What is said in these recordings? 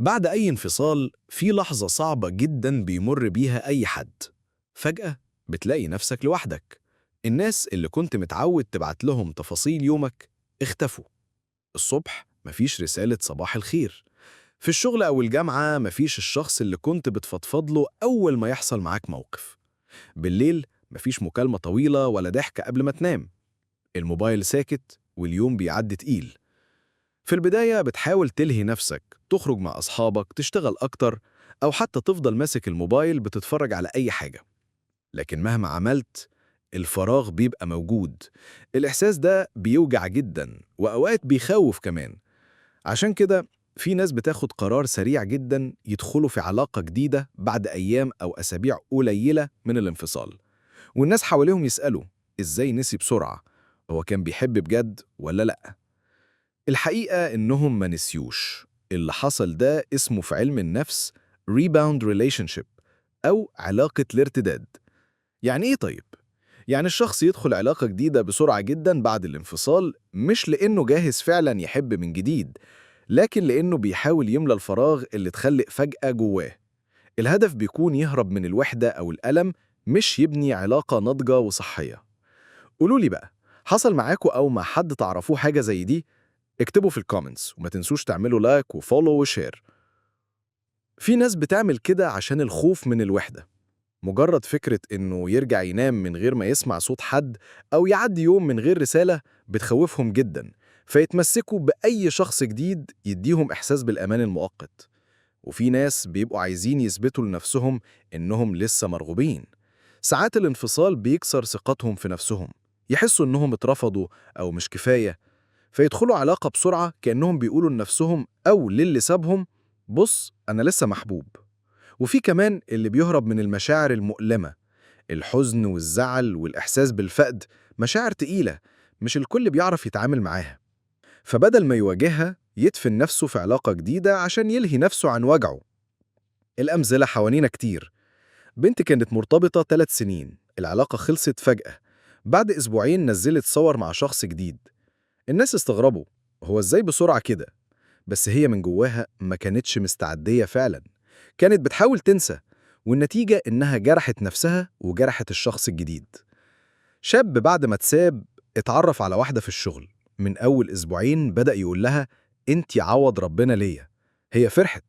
بعد أي انفصال في لحظة صعبة جدا بيمر بيها أي حد. فجأة بتلاقي نفسك لوحدك. الناس اللي كنت متعود تبعت لهم تفاصيل يومك اختفوا. الصبح مفيش رسالة صباح الخير. في الشغل أو الجامعة مفيش الشخص اللي كنت بتفضفض له أول ما يحصل معاك موقف. بالليل مفيش مكالمة طويلة ولا ضحكة قبل ما تنام. الموبايل ساكت واليوم بيعدي تقيل. في البداية بتحاول تلهي نفسك، تخرج مع أصحابك، تشتغل أكتر، أو حتى تفضل ماسك الموبايل بتتفرج على أي حاجة. لكن مهما عملت الفراغ بيبقى موجود. الإحساس ده بيوجع جدا وأوقات بيخوف كمان. عشان كده في ناس بتاخد قرار سريع جدا يدخلوا في علاقة جديدة بعد أيام أو أسابيع قليلة من الانفصال. والناس حواليهم يسألوا إزاي نسي بسرعة؟ هو كان بيحب بجد ولا لأ؟ الحقيقة إنهم ما نسيوش. اللي حصل ده اسمه في علم النفس rebound relationship أو علاقة الارتداد. يعني إيه طيب؟ يعني الشخص يدخل علاقة جديدة بسرعة جدا بعد الانفصال مش لأنه جاهز فعلا يحب من جديد، لكن لأنه بيحاول يملى الفراغ اللي اتخلق فجأة جواه. الهدف بيكون يهرب من الوحدة أو الألم، مش يبني علاقة ناضجة وصحية. قولولي بقى، حصل معاكوا أو مع حد تعرفوه حاجة زي دي؟ اكتبوا في الكومنتس وما تنسوش تعملوا لايك وفولو وشير. في ناس بتعمل كده عشان الخوف من الوحدة. مجرد فكرة إنه يرجع ينام من غير ما يسمع صوت حد أو يعدي يوم من غير رسالة بتخوفهم جدا، فيتمسكوا بأي شخص جديد يديهم إحساس بالأمان المؤقت. وفي ناس بيبقوا عايزين يثبتوا لنفسهم إنهم لسه مرغوبين. ساعات الانفصال بيكسر ثقتهم في نفسهم، يحسوا إنهم اترفضوا أو مش كفاية، فيدخلوا علاقة بسرعة كأنهم بيقولوا لنفسهم أو للي سابهم: بص أنا لسه محبوب. وفي كمان اللي بيهرب من المشاعر المؤلمة، الحزن والزعل والإحساس بالفقد، مشاعر تقيلة مش الكل بيعرف يتعامل معاها. فبدل ما يواجهها يدفن نفسه في علاقة جديدة عشان يلهي نفسه عن وجعه. الأمثلة حوالينا كتير. بنت كانت مرتبطة 3 سنين، العلاقة خلصت فجأة. بعد أسبوعين نزلت صور مع شخص جديد. الناس استغربوا، هو ازاي بسرعة كده؟ بس هي من جواها ما كانتش مستعدية فعلا. كانت بتحاول تنسى، والنتيجة إنها جرحت نفسها وجرحت الشخص الجديد. شاب بعد ما اتساب اتعرف على واحدة في الشغل. من أول أسبوعين بدأ يقول لها: انتي عوض ربنا ليا. هي فرحت،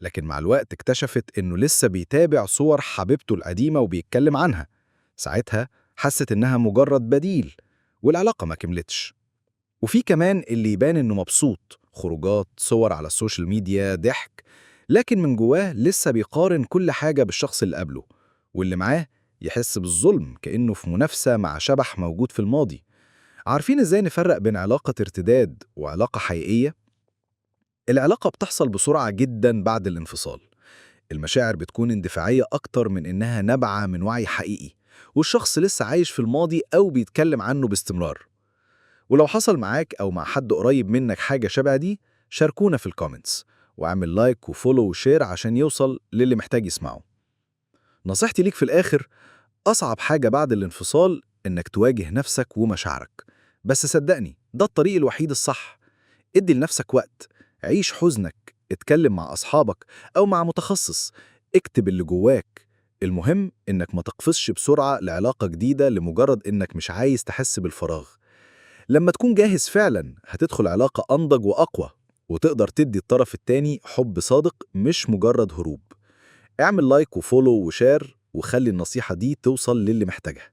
لكن مع الوقت اكتشفت إنه لسه بيتابع صور حبيبته القديمة وبيتكلم عنها. ساعتها حست إنها مجرد بديل، والعلاقة ما كملتش. وفي كمان اللي يبان إنه مبسوط، خروجات، صور على السوشيال ميديا، ضحك، لكن من جواه لسه بيقارن كل حاجة بالشخص اللي قبله. واللي معاه يحس بالظلم كأنه في منافسة مع شبح موجود في الماضي. عارفين إزاي نفرق بين علاقة ارتداد وعلاقة حقيقية؟ العلاقة بتحصل بسرعة جدا بعد الانفصال. المشاعر بتكون اندفاعية أكتر من إنها نابعة من وعي حقيقي، والشخص لسه عايش في الماضي أو بيتكلم عنه باستمرار. ولو حصل معاك أو مع حد قريب منك حاجة شبه دي، شاركونا في الكومنتس، واعمل لايك وفولو وشير عشان يوصل للي محتاج يسمعه. نصيحتي ليك في الآخر: أصعب حاجة بعد الانفصال إنك تواجه نفسك ومشاعرك، بس صدقني ده الطريق الوحيد الصح. ادي لنفسك وقت، عيش حزنك، اتكلم مع أصحابك أو مع متخصص، اكتب اللي جواك. المهم إنك ما تقفزش بسرعة لعلاقة جديدة لمجرد إنك مش عايز تحس بالفراغ. لما تكون جاهز فعلا هتدخل علاقة أنضج وأقوى، وتقدر تدي الطرف التاني حب صادق مش مجرد هروب. اعمل لايك وفولو وشير وخلي النصيحة دي توصل للي محتاجها.